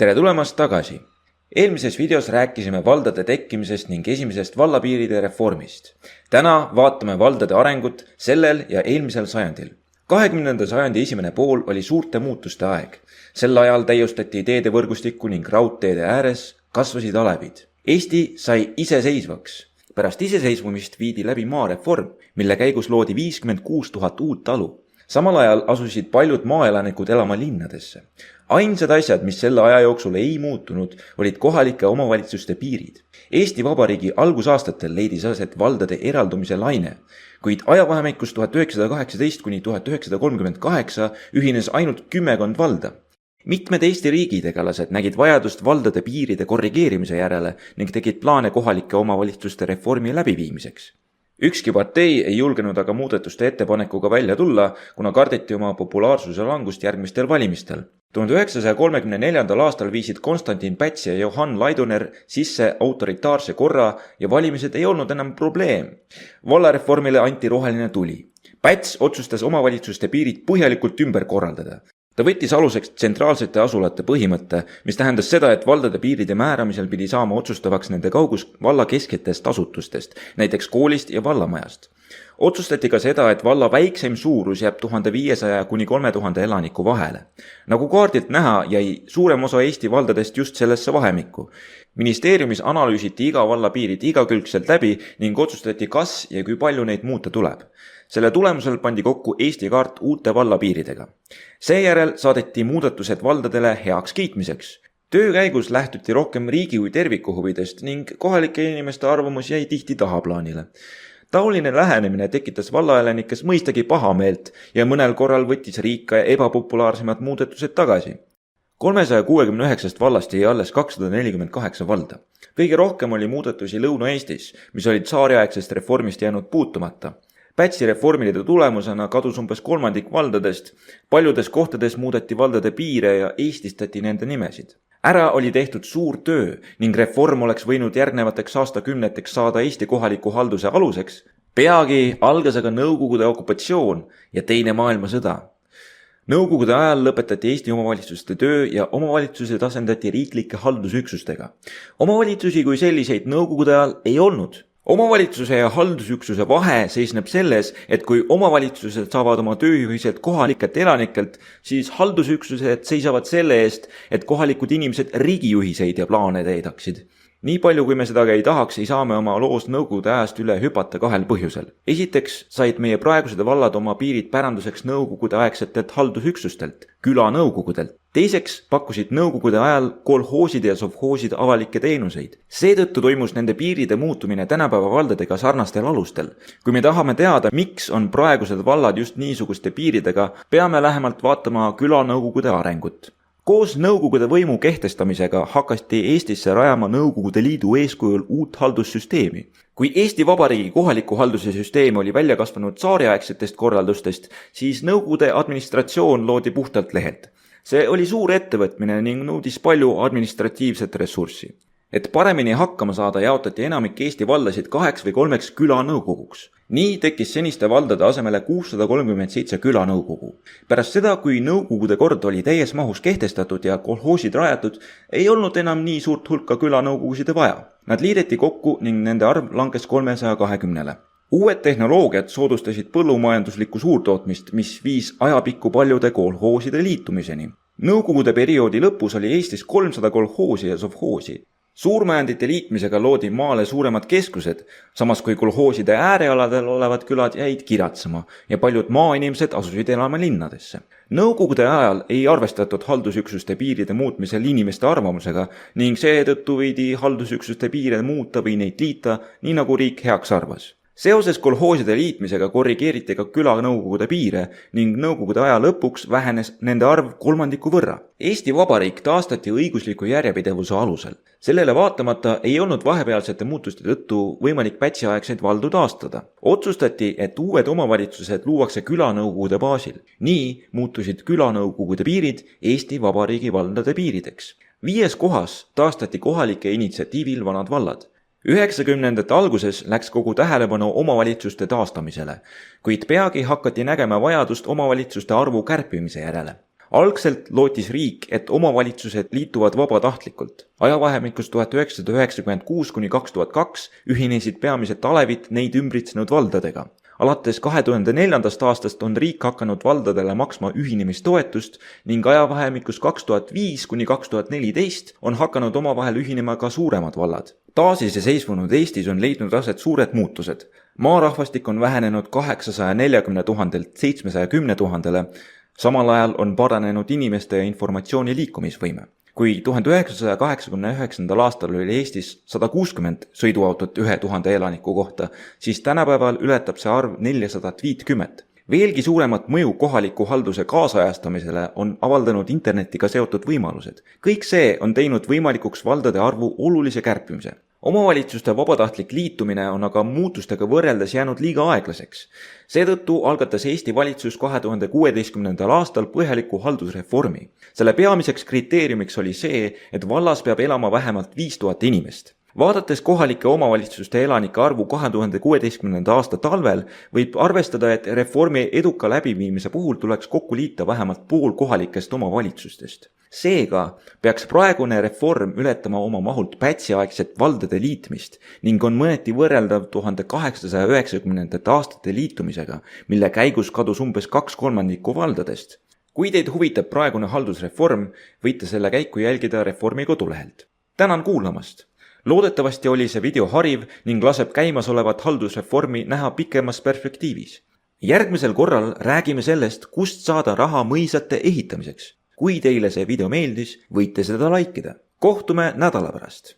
Tere tulemast tagasi! Eelmises videos rääkisime valdade tekkimisest ning esimesest vallapiiride reformist. Täna vaatame valdade arengut sellel ja eelmisel sajandil. 20. sajandi esimene pool oli suurte muutuste aeg. Sel ajal täiustati teedevõrgustikku ning raudteede ääres kasvasid alevid. Eesti sai iseseisvaks. Pärast iseseisvumist viidi läbi maareform, mille käigus loodi 56 000 uut talu. Samal ajal asusid paljud maaelanikud elama linnadesse. Ainsad asjad, mis selle aja jooksul ei muutunud, olid kohalike omavalitsuste piirid. Eesti Vabariigi algusaastatel leidis aset valdade eraldumise laine, kuid ajavahemikus 1918 kuni 1938 ühines ainult 10 valda. Mitmed Eesti riigitegelased nägid vajadust valdade piiride korrigeerimise järele ning tegid plaane kohalike omavalitsuste reformi läbiviimiseks. Ükski partei ei julgenud aga muudatuste ettepanekuga välja tulla, kuna kardeti oma populaarsuse langust järgmistel valimistel. 1934. aastal viisid Konstantin Päts ja Johann Laidoner sisse autoritaarse korra ja valimised ei olnud enam probleem. Vallareformile anti roheline tuli. Päts otsustas omavalitsuste piirid põhjalikult ümber korraldada. Ta võttis aluseks tsentraalsete asulate põhimõtte, mis tähendas seda, et valdade piiride määramisel pidi saama otsustavaks nende kaugus valla kesketest asutustest, näiteks koolist ja vallamajast. Otsustati ka seda, et valla väikseim suurus jääb 1500 kuni 3000 elaniku vahele. Nagu kaardilt näha, jäi suurem osa Eesti valdadest just sellesse vahemikku. Ministeeriumis analüüsiti iga valla piirid igakülgselt läbi ning otsustati, kas ja kui palju neid muuta tuleb. Selle tulemusel pandi kokku Eesti kaart uute vallapiiridega. Seejärel saadeti muudatused valdadele heaks kiitmiseks. Töö käigus lähtuti rohkem riigi kui terviku huvidest ning kohalike inimeste arvamus jäi tihti tahaplaanile. Taoline lähenemine tekitas vallaelanikes mõistagi pahameelt ja mõnel korral võttis riik ka ebapopulaarsemad muudatused tagasi. 369 vallast jäi alles 248 valda. Kõige rohkem oli muudatusi Lõuna-Eestis, mis olid tsaariaegsest reformist jäänud puutumata. Pätsi reformide tulemusena kadus umbes kolmandik valdadest, paljudes kohtades muudeti valdade piire ja eestistati nende nimesid. Ära oli tehtud suur töö ning reform oleks võinud järgnevateks aastakümneteks saada Eesti kohaliku halduse aluseks. Peagi algas aga Nõukogude okupatsioon ja Teine maailmasõda. Nõukogude ajal lõpetati Eesti omavalitsuste töö ja omavalitsused asendati riiklike haldusüksustega. Omavalitsusi kui selliseid Nõukogude ajal ei olnud. Omavalitsuse ja haldusüksuse vahe seisneb selles, et kui omavalitsused saavad oma tööjuhiselt kohalikelt elanikelt, siis haldusüksused seisavad selle eest, et kohalikud inimesed riigijuhiseid ja plaane täidaksid. Nii palju, kui me seda ei tahaks, ei saa me oma loos Nõukogude ajast üle hüpata kahel põhjusel. Esiteks said meie praegused vallad oma piirid päranduseks Nõukogude aegsetelt haldusüksustelt, külanõukogudelt. Teiseks pakkusid Nõukogude ajal kolhoosid ja sovhoosid avalikke teenuseid. Seetõttu toimus nende piiride muutumine tänapäeva valdadega sarnastel alustel. Kui me tahame teada, miks on praegused vallad just niisuguste piiridega, peame lähemalt vaatama külanõukogude arengut. Koos Nõukogude võimu kehtestamisega hakati Eestisse rajama Nõukogude Liidu eeskujul uut haldussüsteemi. Kui Eesti Vabariigi kohaliku halduse süsteem oli välja kasvanud tsaariaegsetest korraldustest, siis Nõukogude administratsioon loodi puhtalt lehelt. See oli suur ettevõtmine ning nõudis palju administratiivset ressurssi. Et paremini hakkama saada, jaotati enamik Eesti vallasid 2 või 3 külanõukoguks. Nii tekkis seniste valdade asemele 637 külanõukogu. Pärast seda, kui Nõukogude kord oli täies mahus kehtestatud ja kolhoosid rajatud, ei olnud enam nii suurt hulka külanõukogusid vaja. Nad liideti kokku ning nende arv langes 320-le. Uued tehnoloogiad soodustasid põllumajanduslikku suurtootmist, mis viis ajapikku paljude kolhooside liitumiseni. Nõukogude perioodi lõpus oli Eestis 300 kolhoosi ja sovhoosi. Suurmajandite liitmisega loodi maale suuremad keskused, samas kui kolhooside äärealadel olevad külad jäid kiratsema ja paljud maainimesed asusid elama linnadesse. Nõukogude ajal ei arvestatud haldusüksuste piiride muutmisel inimeste arvamusega ning seetõttu võidi haldusüksuste piire muuta või neid liita, nii nagu riik heaks arvas. Seoses kolhooside liitmisega korrigeeriti ka külanõukogude piire ning Nõukogude aja lõpuks vähenes nende arv 3 võrra. Eesti Vabariik taastati õigusliku järjepidevuse alusel. Sellele vaatamata ei olnud vahepealsete muutuste tõttu võimalik pätsiaegseid valdu taastada. Otsustati, et uued omavalitsused luuakse külanõukogude baasil. Nii muutusid külanõukogude piirid Eesti Vabariigi valdade piirideks. 5. kohas taastati kohalike initsiatiivil vanad vallad. 90. alguses läks kogu tähelepanu omavalitsuste taastamisele, kuid peagi hakati nägema vajadust omavalitsuste arvu kärpimise järele. Algselt lootis riik, et omavalitsused liituvad vabatahtlikult. Ajavahemikus 1996 kuni 2002 ühinesid peamiselt alevid neid ümbritsenud valdadega. Alates 2004. aastast on riik hakanud valdadele maksma ühinemistoetust ning ajavahemikus 2005 kuni 2014 on hakanud omavahel ühinema ka suuremad vallad. Taasiseseisvunud Eestis on leidnud aset suured muutused. Maarahvastik on vähenenud 840 000-lt 710 000-le, samal ajal on paranenud inimeste ja informatsiooni liikumisvõime. Kui 1989. aastal oli Eestis 160 sõiduautot 1000 elaniku kohta, siis tänapäeval ületab see arv 450. Veelgi suuremat mõju kohaliku halduse kaasajastamisele on avaldanud internetiga seotud võimalused. Kõik see on teinud võimalikuks valdade arvu olulise kärpimise. Omavalitsuste vabatahtlik liitumine on aga muutustega võrreldes jäänud liiga aeglaseks. Seetõttu algatas Eesti valitsus 2016. aastal põhjaliku haldusreformi. Selle peamiseks kriteeriumiks oli see, et vallas peab elama vähemalt 5000 inimest. Vaadates kohalike omavalitsuste elanike arvu 2016. aasta talvel, võib arvestada, et reformi eduka läbiviimise puhul tuleks kokku liita vähemalt pool kohalikest omavalitsustest. Seega peaks praegune reform ületama oma mahult pätsiaegset valdade liitmist ning on mõneti võrreldav 1890. aastate liitumisega, mille käigus kadus umbes 2/3 valdadest. Kui teid huvitab praegune haldusreform, võite selle käiku jälgida Reformi kodulehelt. Tänan kuulamast! Loodetavasti oli see video hariv ning laseb käimasolevat haldusreformi näha pikemas perspektiivis. Järgmisel korral räägime sellest, kust saada raha mõisate ehitamiseks. Kui teile see video meeldis, võite seda laikida. Kohtume nädala pärast!